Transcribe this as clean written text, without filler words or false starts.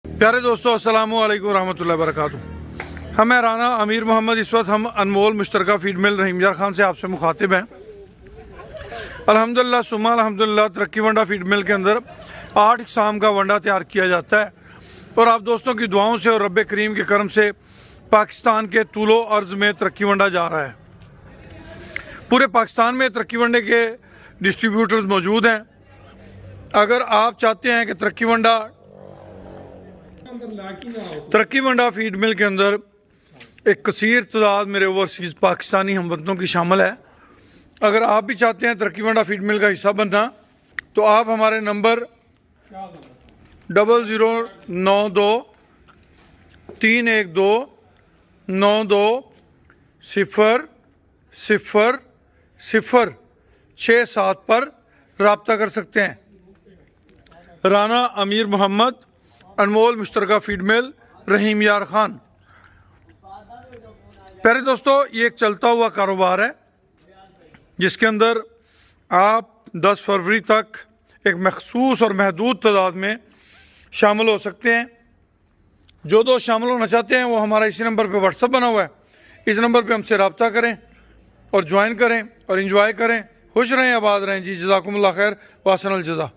प्यारे दोस्तों, अस्सलाम वालेकुम रहमतुल्लाहि व बरकातुहू। हम हैं राना अमीर मोहम्मद। इस वक्त हम अनमोल मुश्तरका फीड मिल रहीम यार खान से आपसे मुखातिब हैं। अल्हम्दुलिल्लाह सुम्मा अल्हम्दुलिल्लाह तरक्की वंडा फीड मिल के अंदर 8 इक़साम का वंडा तैयार किया जाता है और आप दोस्तों की दुआओं से और रब्बे करीम के करम से पाकिस्तान के तूलो अर्ज़ में तरक्की वंडा जा रहा है। पूरे पाकिस्तान में तरक्की वंडे के डिस्ट्रीब्यूटर्स मौजूद हैं। अगर आप चाहते हैं कि तरक्की वंडा फीड मिल के अंदर एक कसीर तादाद मेरे ओवरसीज़ पाकिस्तानी हमवतनों की शामिल है, अगर आप भी चाहते हैं तरक्की वंडा फीड मिल का हिस्सा बनना, तो आप हमारे नंबर 009231200067 पर रब्ता कर सकते हैं। राना अमीर मोहम्मद, अनमोल मुश्तरका फीड मिल, रहीम यार खान। प्यारे दोस्तों, ये एक चलता हुआ कारोबार है जिसके अंदर आप 10 फरवरी तक एक मखसूस और महदूद तादाद में शामिल हो सकते हैं। जो दोस्त शामिल होना चाहते हैं वो हमारा इसी नंबर पे व्हाट्सअप बना हुआ है, इस नंबर पे हमसे रब्ता करें और ज्वाइन करें और इंजॉय करें। खुश रहें, आबाद रहें जी। जज़ाकुमुल्लाह खैर, वासनल जज़ा।